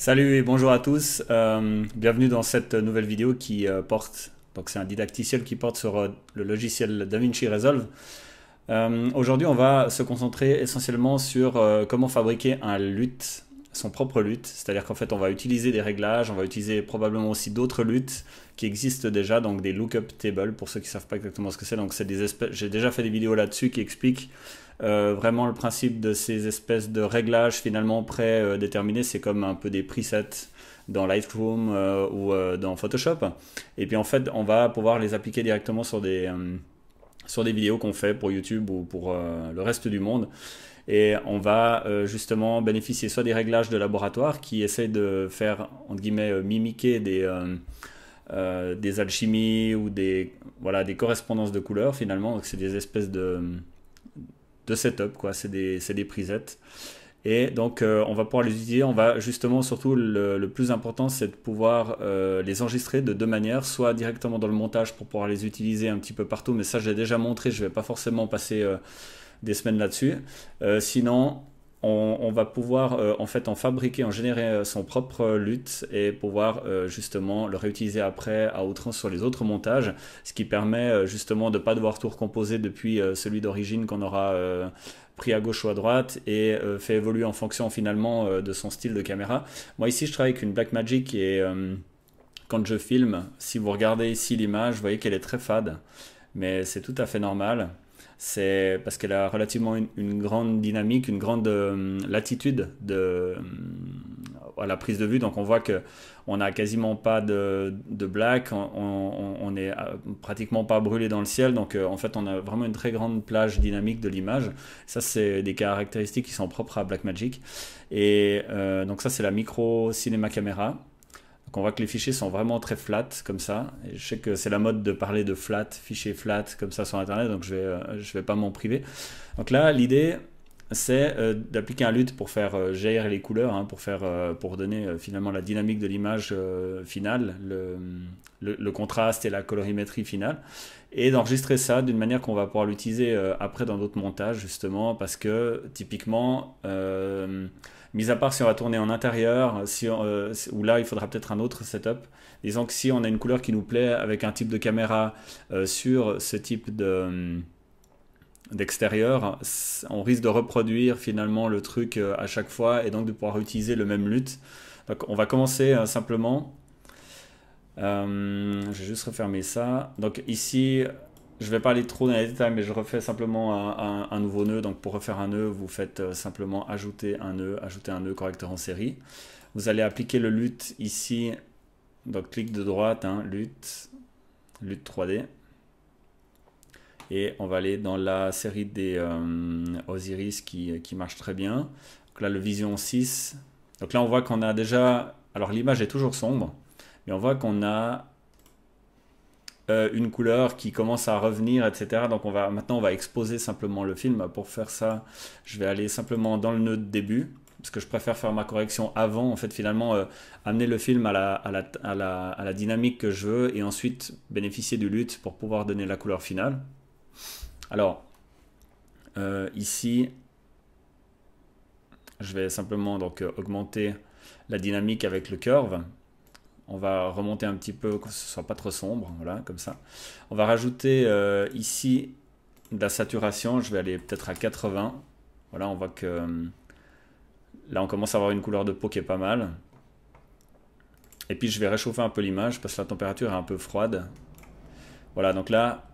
Salut et bonjour à tous. Bienvenue dans cette nouvelle vidéo qui porte, donc c'est un didacticiel qui porte sur le logiciel DaVinci Resolve. Aujourd'hui, on va se concentrer essentiellement sur comment fabriquer un LUT, son propre LUT. C'est-à-dire qu'en fait, on va utiliser des réglages, on va utiliser probablement aussi d'autres LUT qui existent déjà, donc des lookup tables pour ceux qui ne savent pas exactement ce que c'est. Donc c'est des espèces, j'ai déjà fait des vidéos là-dessus qui expliquent vraiment le principe de ces espèces de réglages finalement prédéterminés. C'est comme un peu des presets dans Lightroom ou dans Photoshop. Et puis en fait, on va pouvoir les appliquer directement sur des vidéos qu'on fait pour YouTube ou pour le reste du monde. Et on va justement bénéficier soit des réglages de laboratoire qui essayent de faire, entre guillemets, mimiquer des alchimies ou voilà, des correspondances de couleurs finalement. Donc c'est des espèces de setup, quoi. C'est des presets. Et donc on va pouvoir les utiliser, on va justement surtout le plus important c'est de pouvoir les enregistrer de deux manières, soit directement dans le montage pour pouvoir les utiliser un petit peu partout, mais ça j'ai déjà montré, je ne vais pas forcément passer des semaines là-dessus. Sinon on va pouvoir en fait en fabriquer, en générer son propre LUT et pouvoir justement le réutiliser après à outrance sur les autres montages, ce qui permet justement de ne pas devoir tout recomposer depuis celui d'origine qu'on aura pris à gauche ou à droite et fait évoluer en fonction finalement de son style de caméra. Moi ici je travaille avec une Blackmagic et quand je filme, si vous regardez ici l'image, vous voyez qu'elle est très fade, mais c'est tout à fait normal. C'est parce qu'elle a relativement une grande dynamique, une grande latitude à la prise de vue. Donc on voit que on n'a quasiment pas de black, on est pratiquement pas brûlé dans le ciel. Donc en fait on a vraiment une très grande plage dynamique de l'image. Ça c'est des caractéristiques qui sont propres à Blackmagic. Et donc ça c'est la micro cinéma caméra. Donc on voit que les fichiers sont vraiment très flat comme ça. Et je sais que c'est la mode de parler de flat, fichiers flat comme ça sur internet, donc je vais pas m'en priver. Donc là l'idée c'est d'appliquer un LUT pour faire jaillir les couleurs, hein, pour donner finalement la dynamique de l'image finale, le contraste et la colorimétrie finale, et d'enregistrer ça d'une manière qu'on va pouvoir l'utiliser après dans d'autres montages justement, parce que typiquement mis à part si on va tourner en intérieur, où là il faudra peut-être un autre setup. Disons que si on a une couleur qui nous plaît avec un type de caméra sur ce type d'extérieur, on risque de reproduire finalement le truc à chaque fois et donc de pouvoir utiliser le même LUT. Donc on va commencer simplement. Je vais juste refermer ça. Donc ici, je ne vais pas aller trop dans les détails, mais je refais simplement un nouveau nœud. Donc pour refaire un nœud, vous faites simplement ajouter un nœud correcteur en série. Vous allez appliquer le LUT ici. Donc clic de droite, hein, LUT 3D. Et on va aller dans la série des Osiris qui marche très bien. Donc là, le Vision 6. Donc là, on voit qu'on a déjà... Alors l'image est toujours sombre, mais on voit qu'on a une couleur qui commence à revenir, etc. Donc maintenant, on va exposer simplement le film. Pour faire ça, je vais aller simplement dans le nœud de début, parce que je préfère faire ma correction avant, en fait, finalement, amener le film à la dynamique que je veux, et ensuite bénéficier du LUT pour pouvoir donner la couleur finale. Alors, ici, je vais simplement donc augmenter la dynamique avec le curve. On va remonter un petit peu, que ce soit pas trop sombre, voilà, comme ça. On va rajouter ici de la saturation, je vais aller peut-être à 80. Voilà, on voit que là on commence à avoir une couleur de peau qui est pas mal. Et puis je vais réchauffer un peu l'image parce que la température est un peu froide. Voilà, donc là,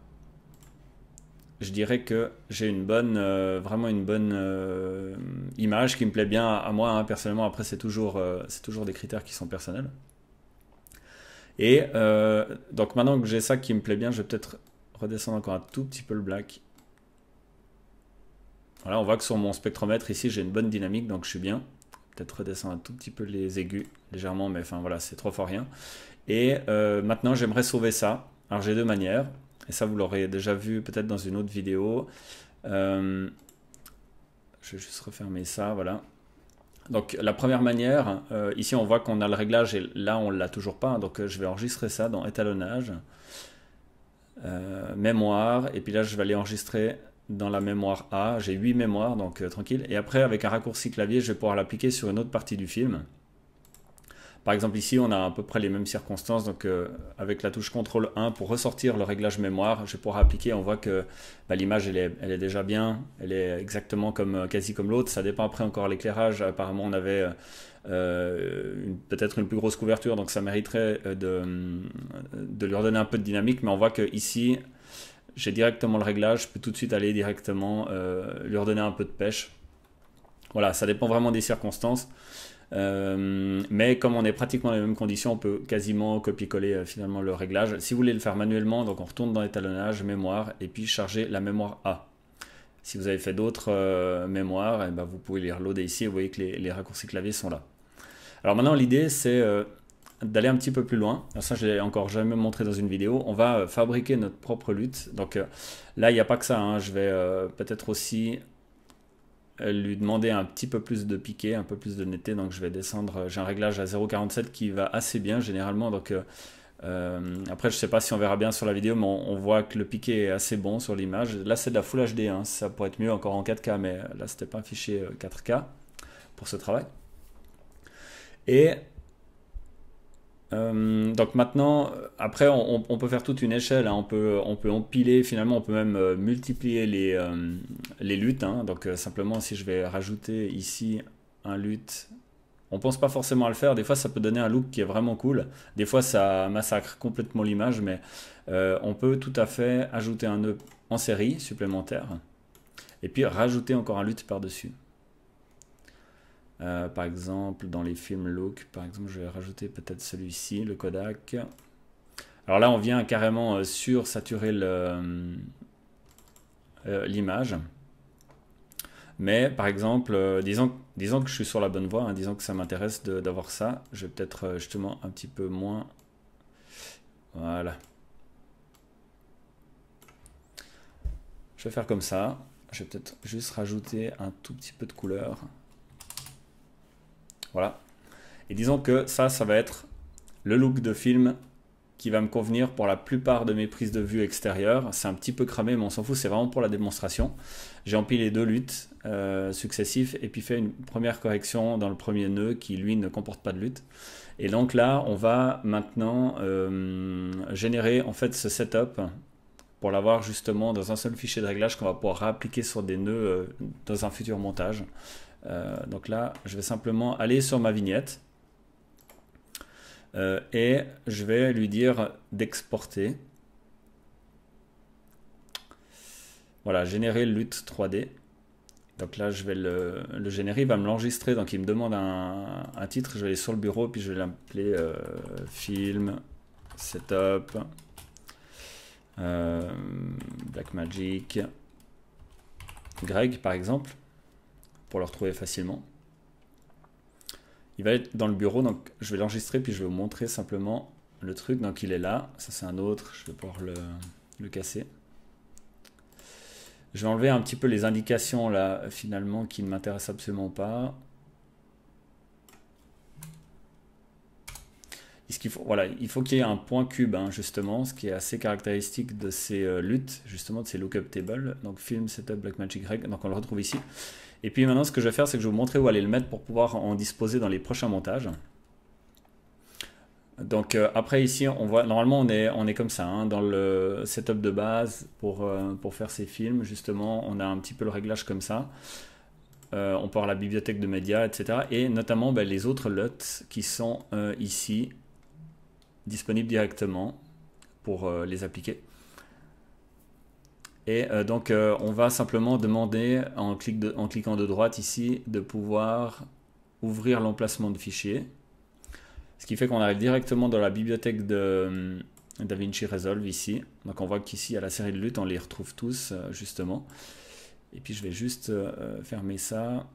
je dirais que j'ai vraiment une bonne image qui me plaît bien à moi, hein, personnellement. Après, c'est toujours des critères qui sont personnels. Et donc maintenant que j'ai ça qui me plaît bien, je vais peut-être redescendre encore un tout petit peu le black. Voilà, on voit que sur mon spectromètre ici, j'ai une bonne dynamique, donc je suis bien. Peut-être redescendre un tout petit peu les aigus, légèrement, mais enfin voilà, c'est trop fort rien. Et maintenant, j'aimerais sauver ça. Alors j'ai deux manières, et ça vous l'aurez déjà vu peut-être dans une autre vidéo. Je vais juste refermer ça, voilà. Donc la première manière, ici on voit qu'on a le réglage et là on ne l'a toujours pas, donc je vais enregistrer ça dans étalonnage, mémoire, et puis là je vais aller enregistrer dans la mémoire A, j'ai 8 mémoires, donc tranquille, et après avec un raccourci clavier je vais pouvoir l'appliquer sur une autre partie du film. Par exemple ici on a à peu près les mêmes circonstances, donc avec la touche CTRL 1 pour ressortir le réglage mémoire, je vais pouvoir appliquer, on voit que l'image elle est déjà bien, elle est exactement quasi comme l'autre, ça dépend après encore l'éclairage, apparemment on avait peut-être une plus grosse couverture, donc ça mériterait de lui redonner un peu de dynamique, mais on voit que ici j'ai directement le réglage, je peux tout de suite aller directement lui redonner un peu de pêche. Voilà, ça dépend vraiment des circonstances. Mais comme on est pratiquement dans les mêmes conditions, on peut quasiment copier-coller finalement le réglage. Si vous voulez le faire manuellement, donc on retourne dans l'étalonnage, mémoire, et puis charger la mémoire A. Si vous avez fait d'autres mémoires, et ben vous pouvez les reloader ici, et vous voyez que les raccourcis clavier sont là. Alors maintenant l'idée c'est d'aller un petit peu plus loin. Alors ça je l'ai encore jamais montré dans une vidéo. On va fabriquer notre propre lutte. Donc là il n'y a pas que ça, hein. Je vais peut-être aussi lui demander un petit peu plus de piqué, un peu plus de netteté, donc je vais descendre, j'ai un réglage à 0,47 qui va assez bien généralement, donc après je sais pas si on verra bien sur la vidéo, mais on voit que le piqué est assez bon sur l'image. Là c'est de la Full HD, hein. Ça pourrait être mieux encore en 4K, mais là c'était pas un fichier 4K pour ce travail. Et donc maintenant, après on peut faire toute une échelle, hein. On peut empiler, finalement on peut même multiplier les luttes, hein. Donc simplement si je vais rajouter ici un lutte, on pense pas forcément à le faire, des fois ça peut donner un look qui est vraiment cool, des fois ça massacre complètement l'image, mais on peut tout à fait ajouter un nœud en série supplémentaire et puis rajouter encore un lutte par dessus. Par exemple dans les films look, par exemple je vais rajouter peut-être celui-ci, le Kodak. Alors là on vient carrément sursaturer l'image, mais par exemple disons que je suis sur la bonne voie, hein, disons que ça m'intéresse d'avoir ça, je vais peut-être justement un petit peu moins, voilà, je vais faire comme ça, je vais peut-être juste rajouter un tout petit peu de couleur. Voilà. Et disons que ça va être le look de film qui va me convenir pour la plupart de mes prises de vue extérieures. C'est un petit peu cramé, mais on s'en fout, c'est vraiment pour la démonstration. J'ai empilé deux luttes successifs et puis fait une première correction dans le premier nœud qui, lui, ne comporte pas de lutte. Et donc là, on va maintenant générer en fait ce setup pour l'avoir justement dans un seul fichier de réglage qu'on va pouvoir réappliquer sur des nœuds dans un futur montage. Donc là, je vais simplement aller sur ma vignette et je vais lui dire d'exporter. Voilà, générer lutte 3D. Donc là, je vais le générer, il va me l'enregistrer. Donc il me demande un titre, je vais aller sur le bureau, puis je vais l'appeler film, setup, Blackmagic, Greg par exemple, pour le retrouver facilement. Il va être dans le bureau, donc je vais l'enregistrer, puis je vais vous montrer simplement le truc. Donc il est là, ça c'est un autre, je vais pouvoir le casser. Je vais enlever un petit peu les indications là, finalement, qui ne m'intéressent absolument pas. Voilà, il faut qu'il y ait un point cube, hein, justement, ce qui est assez caractéristique de ces luttes, justement, de ces lookup tables. Donc film, setup, Blackmagic Greg, donc on le retrouve ici. Et puis maintenant, ce que je vais faire, c'est que je vais vous montrer où aller le mettre pour pouvoir en disposer dans les prochains montages. Donc après ici, on voit, normalement on est comme ça, hein, dans le setup de base pour faire ces films, justement, on a un petit peu le réglage comme ça. On peut avoir la bibliothèque de médias, etc. Et notamment les autres LUT qui sont ici, disponibles directement pour les appliquer. Et donc on va simplement demander en cliquant de droite ici de pouvoir ouvrir l'emplacement de fichier. Ce qui fait qu'on arrive directement dans la bibliothèque de DaVinci Resolve ici. Donc on voit qu'ici il y a la série de luttes, on les retrouve tous justement. Et puis je vais juste fermer ça,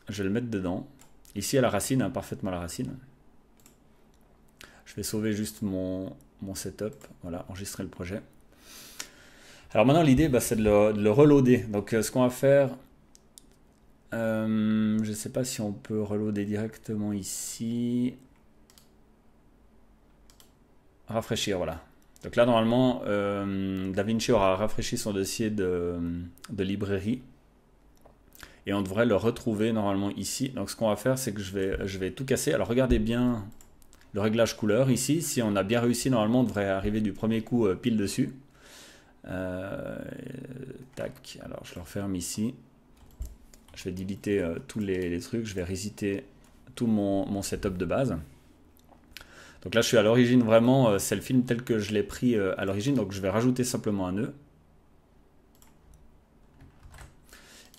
je vais le mettre dedans. Ici à la racine, hein, parfaitement à la racine. Je vais sauver juste mon setup, voilà, enregistrer le projet. Alors maintenant l'idée c'est de le reloader. Donc ce qu'on va faire, je ne sais pas si on peut reloader directement ici. Rafraîchir, voilà. Donc là normalement DaVinci aura rafraîchi son dossier de librairie et on devrait le retrouver normalement ici. Donc ce qu'on va faire, c'est que je vais tout casser. Alors regardez bien le réglage couleur ici. Si on a bien réussi, normalement on devrait arriver du premier coup pile dessus. Tac, alors je le referme ici. Je vais déliter tous les trucs, je vais resetter tout mon setup de base. Donc là je suis à l'origine vraiment, c'est le film tel que je l'ai pris à l'origine, donc je vais rajouter simplement un nœud.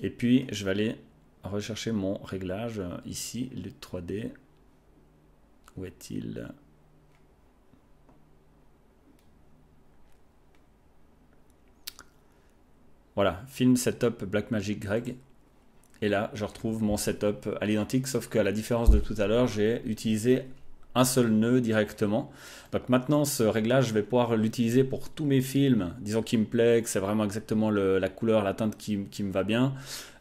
Et puis je vais aller rechercher mon réglage ici, LUT 3D. Où est-il? Voilà, film setup Blackmagic Greg. Et là, je retrouve mon setup à l'identique, sauf qu'à la différence de tout à l'heure, j'ai utilisé un seul nœud directement. Donc maintenant, ce réglage, je vais pouvoir l'utiliser pour tous mes films. Disons qu'il me plaît, que c'est vraiment exactement la couleur, la teinte qui me va bien.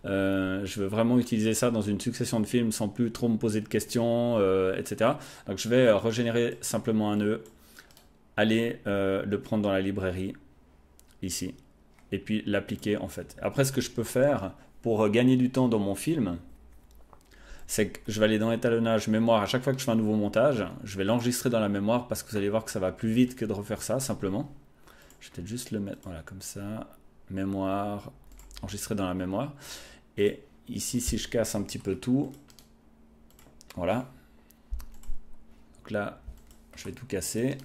Je veux vraiment utiliser ça dans une succession de films sans plus trop me poser de questions, etc. Donc je vais régénérer simplement un nœud, aller le prendre dans la librairie, ici, et puis l'appliquer en fait. Après, ce que je peux faire pour gagner du temps dans mon film, c'est que je vais aller dans l'étalonnage mémoire. À chaque fois que je fais un nouveau montage, je vais l'enregistrer dans la mémoire parce que vous allez voir que ça va plus vite que de refaire ça simplement. Je vais peut-être juste le mettre, voilà, comme ça, mémoire, enregistrer dans la mémoire. Et ici, si je casse un petit peu tout, voilà. Donc là, je vais tout casser.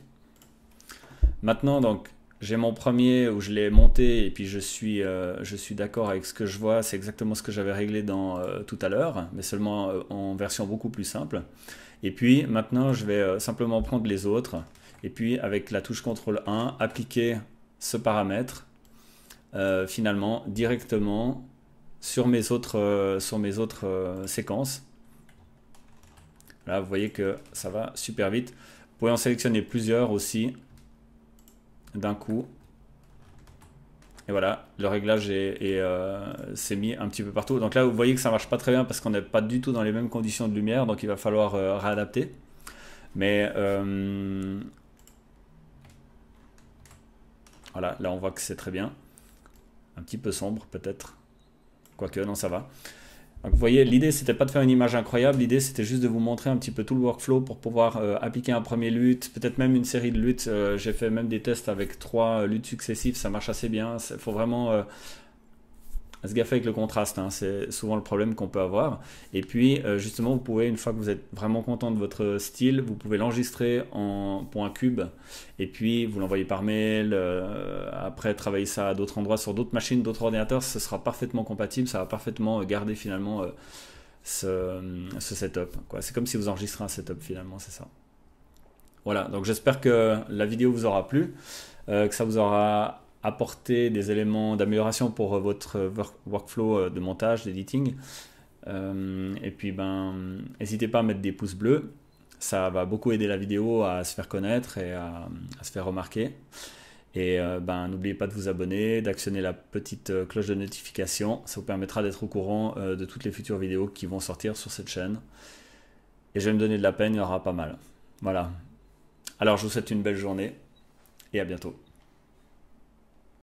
Maintenant, donc, j'ai mon premier où je l'ai monté et puis je suis d'accord avec ce que je vois. C'est exactement ce que j'avais réglé dans tout à l'heure, mais seulement en version beaucoup plus simple. Et puis maintenant, je vais simplement prendre les autres et puis avec la touche CTRL 1, appliquer ce paramètre finalement directement sur mes autres séquences. Là, vous voyez que ça va super vite. Vous pouvez en sélectionner plusieurs aussi d'un coup. Et voilà, le réglage s'est mis un petit peu partout. Donc là, vous voyez que ça marche pas très bien parce qu'on n'est pas du tout dans les mêmes conditions de lumière. Donc il va falloir réadapter. Mais voilà, là on voit que c'est très bien. Un petit peu sombre peut-être. Quoique, non, ça va. Donc, vous voyez, l'idée, c'était pas de faire une image incroyable. L'idée, c'était juste de vous montrer un petit peu tout le workflow pour pouvoir appliquer un premier LUT, peut-être même une série de LUT. J'ai fait même des tests avec 3 LUT successifs. Ça marche assez bien. Il faut vraiment se gaffer avec le contraste. Hein. C'est souvent le problème qu'on peut avoir. Et puis, justement, vous pouvez, une fois que vous êtes vraiment content de votre style, vous pouvez l'enregistrer en point cube. Et puis, vous l'envoyez par mail. Après, travailler ça à d'autres endroits, sur d'autres machines, d'autres ordinateurs. Ce sera parfaitement compatible. Ça va parfaitement garder finalement ce setup. C'est comme si vous enregistrez un setup finalement, c'est ça. Voilà, donc j'espère que la vidéo vous aura plu, que ça vous aura apporté des éléments d'amélioration pour votre workflow de montage, d'editing. Et puis, n'hésitez pas à mettre des pouces bleus. Ça va beaucoup aider la vidéo à se faire connaître et à se faire remarquer. Et n'oubliez pas de vous abonner, d'actionner la petite cloche de notification. Ça vous permettra d'être au courant de toutes les futures vidéos qui vont sortir sur cette chaîne. Et je vais me donner de la peine, il y en aura pas mal. Voilà. Alors, je vous souhaite une belle journée et à bientôt.